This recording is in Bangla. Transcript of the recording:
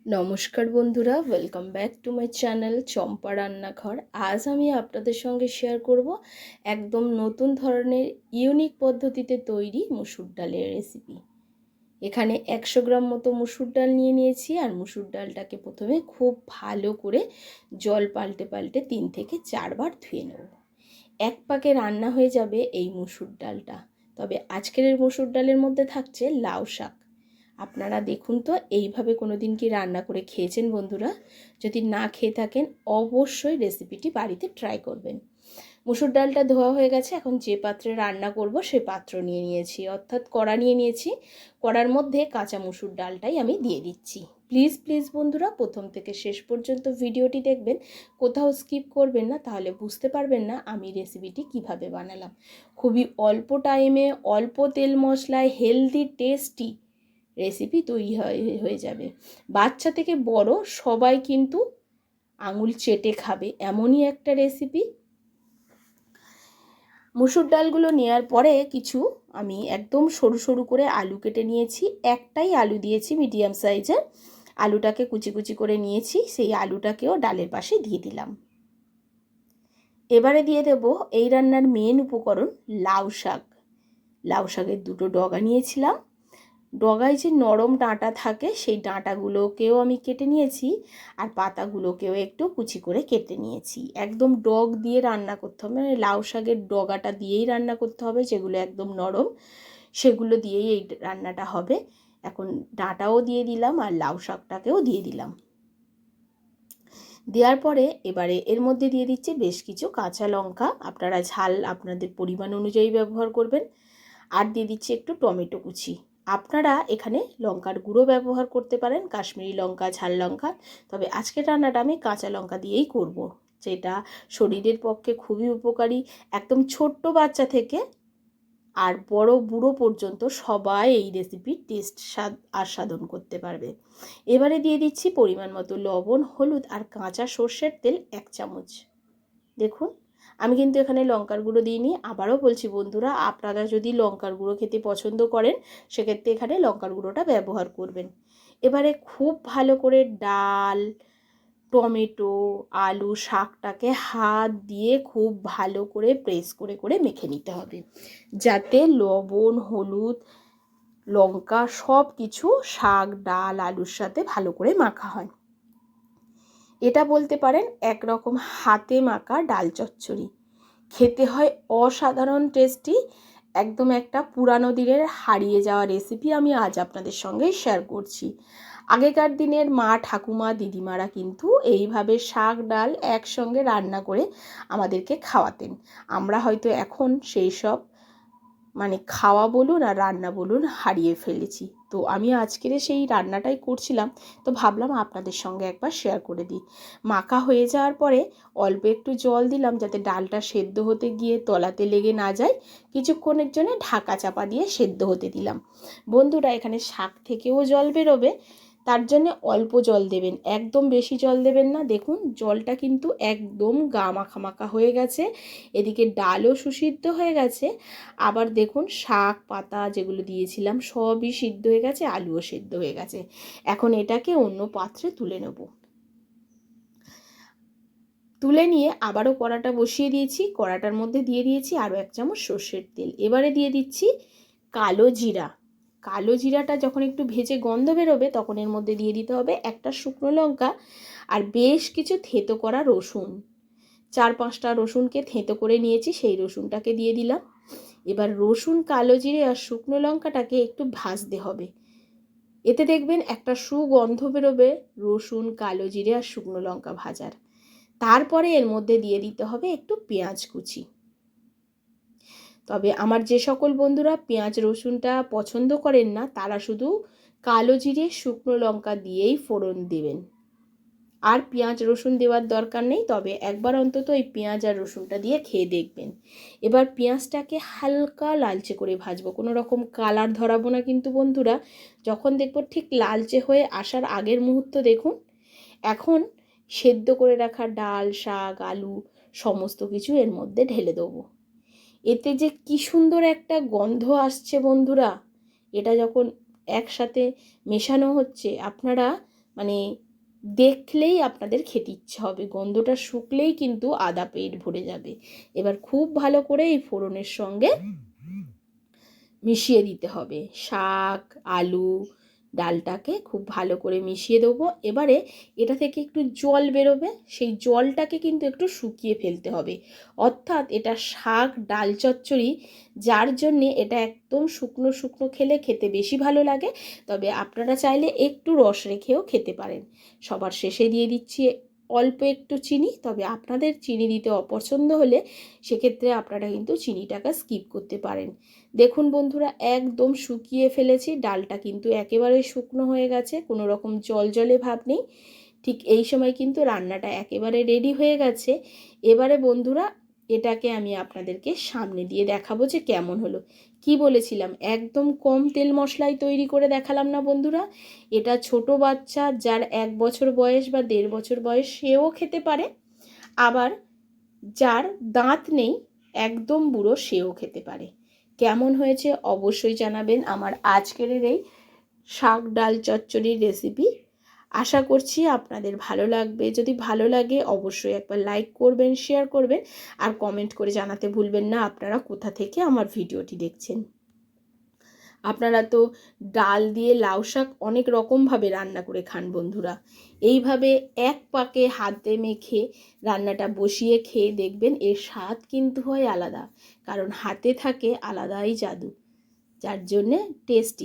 নমস্কার বন্ধুরা, welcome back to my channel Champa Rannaghar. আজ আমি আপনাদের সঙ্গে শেয়ার করব একদম নতুন ধরনের ইউনিক পদ্ধতিতে তৈরি মুসুর ডালের রেসিপি। এখানে 100 গ্রাম মতো মুসুর ডাল নিয়ে নিয়েছি, আর মুসুর ডালটাকে প্রথমে খুব ভালো করে জল পাল্টে পাল্টে 3 থেকে 4 বার ধুয়ে নেব। এক পাকে রান্না হয়ে যাবে এই মুসুর ডালটা। তবে আজকের এই মুসুর ডালের মধ্যে থাকছে লাউ শাক। আপনারা দেখুন তো, এইভাবে কোনো দিন কি রান্না করে খেয়েছেন বন্ধুরা? যদি না খেয়ে থাকেন অবশ্যই রেসিপিটি বাড়িতে ট্রাই করবেন। মুসুর ডালটা ধোয়া হয়ে গেছে। এখন যে পাত্রে রান্না করব সে পাত্র নিয়ে নিয়েছি, অর্থাৎ কড়া নিয়ে নিয়েছি। কড়ার মধ্যে কাঁচা মুসুর ডালটাই আমি দিয়ে দিচ্ছি। প্লিজ প্লিজ বন্ধুরা, প্রথম থেকে শেষ পর্যন্ত ভিডিওটি দেখবেন, কোথাও স্কিপ করবেন না, তাহলে বুঝতে পারবেন না আমি রেসিপিটি কিভাবে বানালাম। খুবই অল্প টাইমে, অল্প তেল মশলায় হেলদি টেস্টি রেসিপি তৈরি হয়ে যাবে। বাচ্চা থেকে বড় সবাই কিন্তু আঙুল চেটে খাবে, এমনই একটা রেসিপি। মুসুর ডালগুলো নেওয়ার পরে কিছু আমি একদম সরু সরু করে আলু কেটে নিয়েছি। একটাই আলু দিয়েছি, মিডিয়াম সাইজের আলুটাকে কুচি কুচি করে নিয়েছি। সেই আলুটাকেও ডালের পাশে দিয়ে দিলাম। এবারে দিয়ে দেব এই রান্নার মেন উপকরণ লাউ শাক। লাউ শাকের দুটো ডগা নিয়েছিলাম। ডগায় যে নরম ডাঁটা থাকে সেই ডাঁটাগুলোকেও আমি কেটে নিয়েছি, আর পাতাগুলোকেও একটু কুচি করে কেটে নিয়েছি। একদম ডগ দিয়ে রান্না করতে হবে, মানে লাউ শাকের ডগাটা দিয়েই রান্না করতে হবে, যেগুলো একদম নরম সেগুলো দিয়েই এই রান্নাটা হবে। এখন ডাঁটাও দিয়ে দিলাম আর লাউ শাকটাকেও দিয়ে দিলাম। দেওয়ার পরে এবারে এর মধ্যে দিয়ে দিচ্ছি বেশ কিছু কাঁচা লঙ্কা। আপনারা ঝাল আপনাদের পরিমাণ অনুযায়ী ব্যবহার করবেন। আর দিয়ে দিচ্ছি একটু টমেটো কুচি। আপনারা এখানে লঙ্কার গুঁড়ো ব্যবহার করতে পারেন, কাশ্মীরি লঙ্কা, ঝাল লঙ্কা। তবে আজকের রান্নাটা আমি কাঁচা লঙ্কা দিয়েই করব, যেটা শরীরের পক্ষে খুবই উপকারী। একদম ছোট্ট বাচ্চা থেকে আর বড় বুড়ো পর্যন্ত সবাই এই রেসিপির টেস্ট আস্বাদন করতে পারবে। এবারে দিয়ে দিচ্ছি পরিমাণ মতো লবণ, হলুদ আর কাঁচা সর্ষের তেল 1 চামচ। দেখুন, আমি কিন্তু এখানে লঙ্কার গুঁড়ো দিইনি। আবারও বলছি বন্ধুরা, আপনারা যদি লঙ্কার গুঁড়ো খেতে পছন্দ করেন সেক্ষেত্রে এখানে লঙ্কার গুঁড়োটা ব্যবহার করবেন। এবারে খুব ভালো করে ডাল, টমেটো, আলু, শাকটাকে হাত দিয়ে খুব ভালো করে প্রেস করে করে মেখে নিতে হবে, যাতে লবণ, হলুদ, লঙ্কা সব কিছু শাক, ডাল, আলুর সাথে ভালো করে মাখা হয়। এটা বলতে পারেন একরকম হাতে মাখা ডাল চচ্চড়ি। খেতে হয় অসাধারণ টেস্টি। একদম একটা পুরানো দিনের হারিয়ে যাওয়া রেসিপি আমি আজ আপনাদের সঙ্গে শেয়ার করছি। আগেকার দিনের মা, ঠাকুমা, দিদিমারা কিন্তু এইভাবে শাক ডাল একসঙ্গে রান্না করে আমাদেরকে খাওয়াতেন। আমরা হয়তো এখন সেই সব খাওয়া বলুন আর রান্না বলুন হারিয়ে ফেলেছি। তো আমি আজকের সেই রান্নাটাই করছিলাম, তো ভাবলাম আপনাদের সঙ্গে একবার শেয়ার করে দিই। মাখা হয়ে যাওয়ার পরে অল্প একটু জল দিলাম, যাতে ডালটা সেদ্ধ হতে গিয়ে তলাতে লেগে না যায়। কিছুক্ষণের জন্য ঢাকা চাপা দিয়ে সেদ্ধ হতে দিলাম। বন্ধুরা, এখানে শাক থেকেও জল বেরোবে, তার জন্য অল্প জল দেবেন, একদম বেশি জল দেবেন না। দেখুন জলটা কিন্তু একদম গা মাখা মাখা হয়ে গেছে। এদিকে ডালও সুসিদ্ধ হয়ে গেছে। আবার দেখুন শাক পাতা যেগুলো দিয়েছিলাম সবই সিদ্ধ হয়ে গেছে, আলুও সিদ্ধ হয়ে গেছে। এখন এটাকে অন্য পাত্রে তুলে নেব। তুলে নিয়ে আবারও কড়াটা বসিয়ে দিয়েছি। কড়াটার মধ্যে দিয়ে দিয়েছি আরও 1 চামচ সর্ষের তেল। এবারে দিয়ে দিচ্ছি কালো জিরা। কালো জিরাটা যখন একটু ভেজে গন্ধ বেরোবে তখন এর মধ্যে দিয়ে দিতে হবে একটা শুকনো লঙ্কা আর বেশ কিছু থেঁতো করা রসুন। 4-5টা রসুনকে থেঁতো করে নিয়েছি, সেই রসুনটাকে দিয়ে দিলাম। এবার রসুন, কালো জিরে আর শুকনো লঙ্কাটাকে একটু ভাজতে হবে। এতে দেখবেন একটা সুগন্ধ বেরোবে রসুন, কালো জিরে আর শুকনো লঙ্কা ভাজার। তারপরে এর মধ্যে দিয়ে দিতে হবে একটু পেঁয়াজ কুচি। তবে আমার যে সকল বন্ধুরা পেঁয়াজ রসুনটা পছন্দ করেন না, তারা শুধু কালো জিরে, শুকনো লঙ্কা দিয়েই ফোড়ন দেবেন, আর পেঁয়াজ রসুন দেওয়ার দরকার নেই। তবে একবার অন্তত এই পেঁয়াজ আর রসুনটা দিয়ে খেয়ে দেখবেন। এবার পেঁয়াজটাকে হালকা লালচে করে ভাজবো, কোনো রকম কালার ধরাবো না কিন্তু বন্ধুরা। যখন দেখবো ঠিক লালচে হয়ে আসার আগের মুহূর্ত দেখুন, এখন সেদ্ধ করে রাখা ডাল, শাক, আলু সমস্ত কিছু এর মধ্যে ঢেলে দেবো। এতে যে কি সুন্দর একটা গন্ধ আসছে বন্ধুরা, এটা যখন একসাথে মেশানো হচ্ছে আপনারা মানে দেখলেই আপনাদের খেতে ইচ্ছা হবে, গন্ধটা শুকলেই কিন্তু আধা পেট ভরে যাবে। এবার খুব ভালো করে এই ফোড়নের সঙ্গে মিশিয়ে দিতে হবে শাক, আলু, ডালটাকে খুব ভালো করে মিশিয়ে দেবো। এবারে এটা থেকে একটু জল বেরোবে, সেই জলটাকে কিন্তু একটু শুকিয়ে ফেলতে হবে। অর্থাৎ এটা শাক ডাল চচ্চড়ি, যার জন্যে এটা একদম শুকনো শুকনো খেলে খেতে বেশি ভালো লাগে। তবে আপনারা চাইলে একটু রস রেখেও খেতে পারেন। সবার শেষে দিয়ে দিচ্ছি অল্প একটু চিনি, তবে আপনাদের চিনি দিতে অপছন্দ হলে সেক্ষেত্রে আপনারা কিন্তু চিনিটাকে স্কিপ করতে পারেন। দেখুন বন্ধুরা, একদম শুকিয়ে ফেলেছি, ডালটা কিন্তু একেবারে শুকনো হয়ে গেছে, কোনো রকম জল জলে ভাব নেই। ঠিক এই সময় কিন্তু রান্নাটা একেবারে রেডি হয়ে গেছে। এবারে বন্ধুরা এটাকে আমি আপনাদেরকে সামনে দিয়ে দেখাবো যে কেমন হলো। কি বলেছিলাম, একদম কম তেল মশলায় তৈরি করে দেখালাম না বন্ধুরা? এটা ছোট বাচ্চা যার 1 বছর বয়স বা 1.5 বছর বয়স সেও খেতে পারে, আবার যার দাঁত নেই একদম বুড়ো সেও খেতে পারে। কেমন হয়েছে অবশ্যই জানাবেন আমার আজকের এই শাক ডাল চচ্চড়ির রেসিপি। আশা করছি আপনাদের ভালো লাগবে। যদি ভালো লাগে অবশ্যই একবার লাইক করবেন, শেয়ার করবেন, আর কমেন্ট করে জানাতে ভুলবেন না আপনারা কোথা থেকে আমার ভিডিওটি দেখছেন। আপনারা তো ডাল দিয়ে লাউ শাক অনেক রকমভাবে রান্না করে খান বন্ধুরা। এইভাবে এক পাকে হাতে মেখে রান্নাটা বসিয়ে খেয়ে দেখবেন, এর স্বাদ কিন্তু হয় আলাদা, কারণ হাতে থাকে আলাদাই জাদু, যার জন্যে টেস্টি।